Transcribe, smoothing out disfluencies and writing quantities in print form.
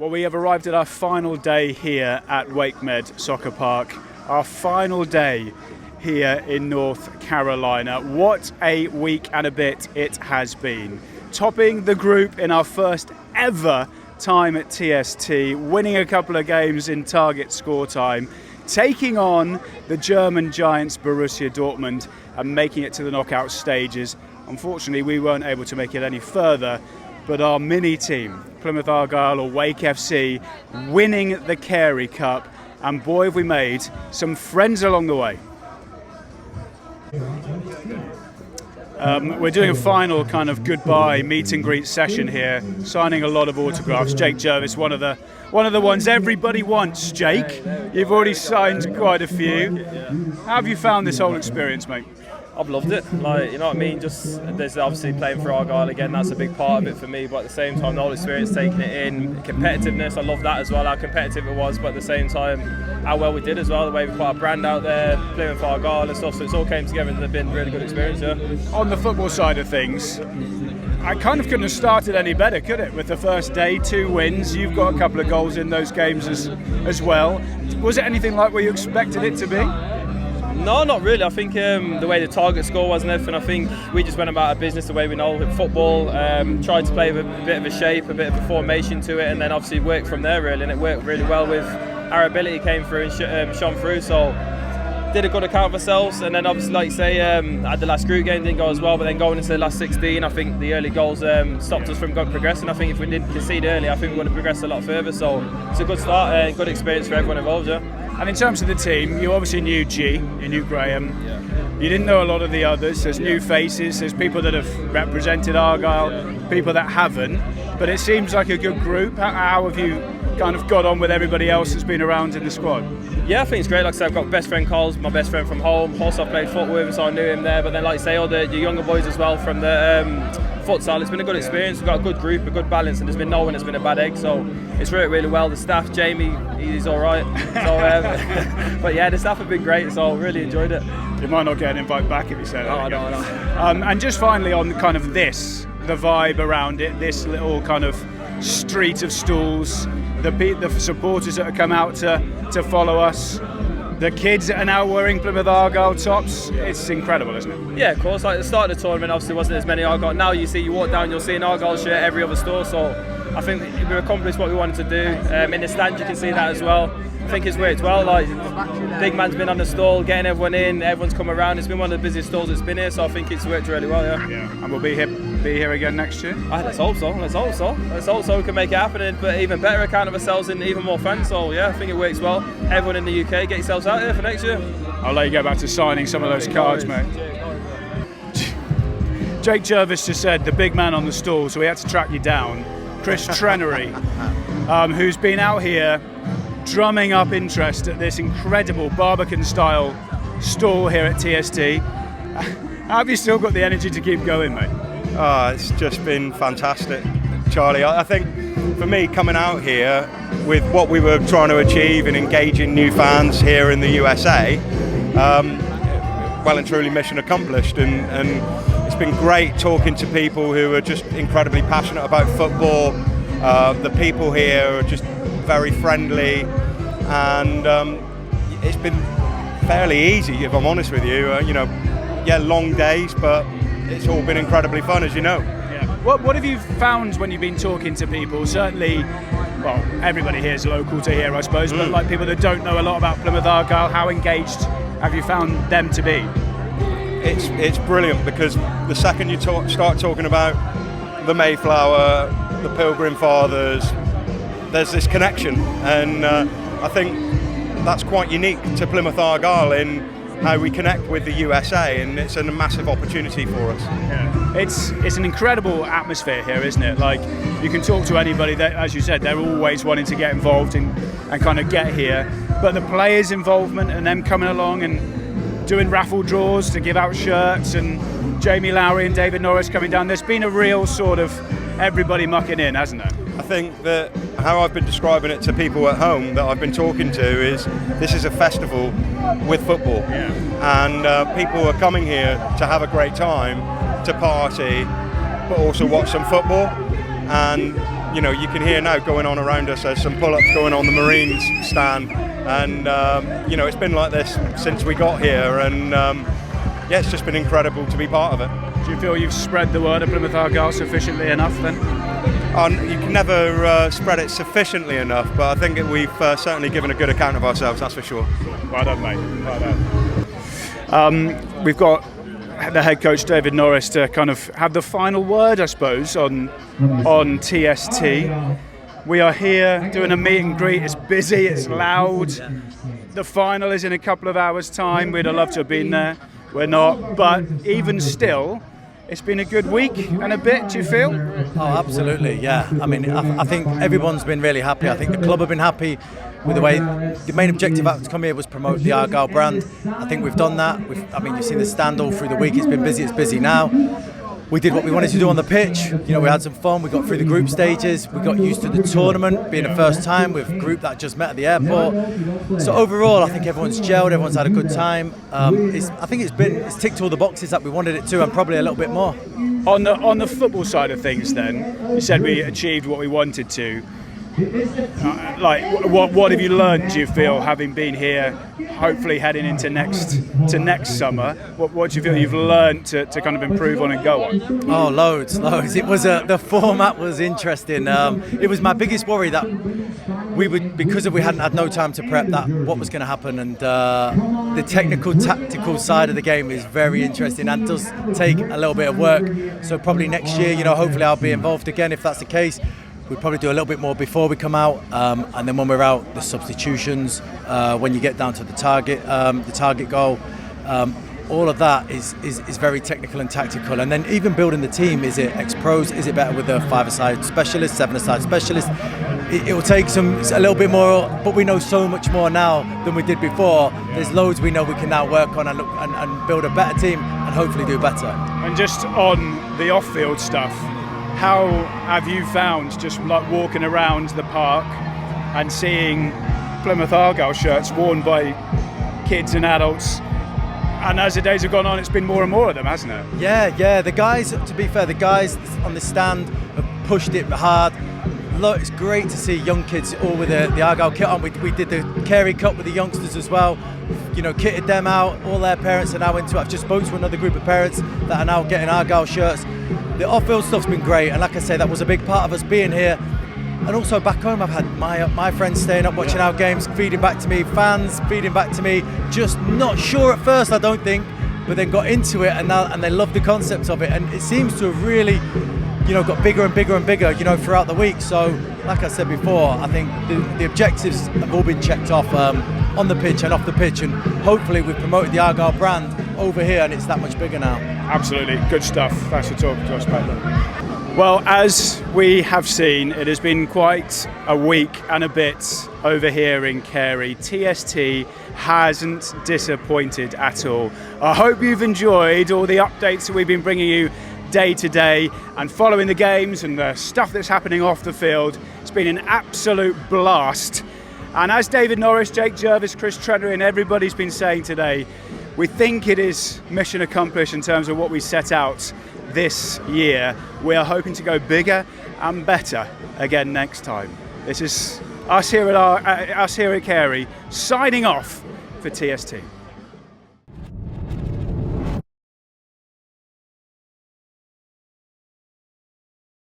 Well, we have arrived at our final day here at WakeMed Soccer Park. Our final day here in North Carolina. What a week and a bit it has been. Topping the group in our first ever time at TST, winning a couple of games in target score time, taking on the German giants Borussia Dortmund and making it to the knockout stages. Unfortunately, we weren't able to make it any further, but our mini team, Plymouth Argyle or Wake FC, winning the Carey Cup, and boy have we made some friends along the way. We're doing a final kind of goodbye meet and greet session here, signing a lot of autographs. Jake Jervis, one of the ones everybody wants. Jake, you've already signed quite a few. How have you found this whole experience, mate? I've loved it. Like, you know what I mean? Just there's obviously playing for Argyle again. That's a big part of it for me. But at the same time, the whole experience, taking it in, competitiveness. I love that as well. How competitive it was, but at the same time, how well we did as well. The way we put our brand out there, playing for Argyle and stuff. So it's all came together and it's been a really good experience. Yeah. On the football side of things, I kind of couldn't have started any better, could it? With the first day, 2 wins. You've got a couple of goals in those games as well. Was it anything like what you expected it to be? No, not really. I think the way the target score was and everything, I think we just went about our business the way we know with football, tried to play with a bit of a shape, a bit of a formation to it, and then obviously work from there really, and it worked really well with our ability came through and shone through, so did a good account of ourselves, and then obviously like you say, had the last group game didn't go as well, but then going into the last 16, I think the early goals stopped us from progressing. I think if we didn't concede early, I think we would have progressed a lot further, so it's a good start and good experience for everyone involved, yeah. And in terms of the team, you obviously knew G, you knew Graham. Yeah. You didn't know a lot of the others. There's new faces, there's people that have represented Argyle, people that haven't. But it seems like a good group. How have you kind of got on with everybody else that's been around in the squad? Yeah, I think it's great. Like I said, I've got best friend Coles, my best friend from home. Also, I played football with him, so I knew him there. But then, like I say, all the younger boys as well from the futsal. It's been a good experience. We've got a good group, a good balance, and there's been no one that's been a bad egg. So it's worked really well. The staff, Jamie, he's all right. So, but yeah, the staff have been great. So really enjoyed it. You might not get an invite back if you say that. No. And just finally on kind of this, the vibe around it, this little kind of street of stools, the supporters that have come out to follow us, the kids that are now wearing Plymouth Argyle tops. It's incredible, isn't it? Yeah, of course. Like at the start of the tournament, obviously wasn't as many Argyle. Now you walk down, you'll see an Argyle shirt every other store. So I think we accomplished what we wanted to do. In the stand, you can see that as well. I think it's worked well. Like big man's been on the stall, getting everyone in. Everyone's come around. It's been one of the busiest stalls that's been here. So I think it's worked really well. Yeah. And we'll be here again next year. Let's hope so. Let's hope so. We can make it happen, but even better account of ourselves and even more fans. So yeah, I think it works well. Everyone in the UK, get yourselves out here for next year. I'll let you go back to signing some of those cards, mate. Jake Jervis just said the big man on the stall, so we had to track you down. Chris Trenery, who's been out here drumming up interest at this incredible Barbican-style stall here at TST. How have you still got the energy to keep going, mate? It's just been fantastic, Charlie. I think for me, coming out here with what we were trying to achieve and engaging new fans here in the USA, well and truly mission accomplished. And it's been great talking to people who are just incredibly passionate about football. The people here are just very friendly, and it's been fairly easy, if I'm honest with you. Long days, but it's all been incredibly fun, as you know. Yeah. What have you found when you've been talking to people? Certainly, well, everybody here is local to here, I suppose, but like people that don't know a lot about Plymouth Argyle, how engaged have you found them to be? It's brilliant, because the second you start talking about the Mayflower, the Pilgrim Fathers, there's this connection, and I think that's quite unique to Plymouth Argyle in how we connect with the USA, and it's a massive opportunity for us. Yeah. It's an incredible atmosphere here, isn't it? Like, you can talk to anybody that, as you said, they're always wanting to get involved and kind of get here, but the players' involvement and them coming along and doing raffle draws to give out shirts, and Jamie Lowry and David Norris coming down, there's been a real sort of everybody mucking in, hasn't there? I think that how I've been describing it to people at home that I've been talking to is this is a festival with football. Yeah. And people are coming here to have a great time, to party, but also watch some football. And you can hear now going on around us. There's some pull-ups going on the Marines stand, and it's been like this since we got here, and it's just been incredible to be part of it. Do you feel you've spread the word of Plymouth Argyle sufficiently enough then? You can never spread it sufficiently enough, but I think we've certainly given a good account of ourselves, that's for sure. Well done, mate. Well done. We've got the head coach David Norris to kind of have the final word, I suppose, on TST. We are here doing a meet and greet. It's busy, it's loud. The final is in a couple of hours' time. We'd have loved to have been there. We're not, but even still, it's been a good week and a bit, do you feel? Oh, absolutely, yeah. I mean, I think everyone's been really happy. I think the club have been happy with the way the main objective to come here was promote the Argyle brand. I think we've done that. You've seen the stand all through the week. It's been busy, it's busy now. We did what we wanted to do on the pitch. We had some fun. We got through the group stages. We got used to the tournament being the first time with a group that just met at the airport. So overall, I think everyone's gelled. Everyone's had a good time. I think it's ticked all the boxes that we wanted it to, and probably a little bit more. On the football side of things, then you said we achieved what we wanted to. What have you learned, do you feel, having been here, hopefully heading into next summer? What do you feel you've learned to kind of improve on and go on? Oh, loads. It was the format was interesting. It was my biggest worry that because we hadn't had no time to prep, that what was going to happen, and the technical tactical side of the game is very interesting and does take a little bit of work. So probably next year, hopefully I'll be involved again if that's the case. We'd probably do a little bit more before we come out, and then when we're out, the substitutions, when you get down to the target goal, all of that is very technical and tactical. And then even building the team, is it ex-pros? Is it better with a 5-a-side specialist, 7-a-side specialist? It will take a little bit more, but we know so much more now than we did before. There's loads we know we can now work on and build a better team and hopefully do better. And just on the off-field stuff, how have you found just like walking around the park and seeing Plymouth Argyle shirts worn by kids and adults? And as the days have gone on, it's been more and more of them, hasn't it? Yeah. The guys, to be fair, the guys on the stand have pushed it hard. Look, it's great to see young kids all with the Argyle kit on. We did the Carey Cup with the youngsters as well. Kitted them out. All their parents are now into it. I've just spoken to another group of parents that are now getting Argyle shirts. The off-field stuff's been great, and like I say, that was a big part of us being here. And also back home, I've had my friends staying up watching our games, feeding back to me, fans feeding back to me. Just not sure at first, I don't think, but then got into it, and they love the concept of it. And it seems to have really, got bigger and bigger and bigger, throughout the week. So, like I said before, I think the objectives have all been checked off on the pitch and off the pitch, and hopefully we've promoted the Argyle brand over here, and it's that much bigger now. Absolutely, good stuff. Thanks for talking to us, mate. Well, as we have seen, it has been quite a week and a bit over here in Carey. TST hasn't disappointed at all. I hope you've enjoyed all the updates that we've been bringing you day to day and following the games and the stuff that's happening off the field. It's been an absolute blast. And as David Norris, Jake Jervis, Chris Trenery and everybody's been saying today, we think it is mission accomplished in terms of what we set out this year. We are hoping to go bigger and better again next time. This is us here at Carey signing off for TST.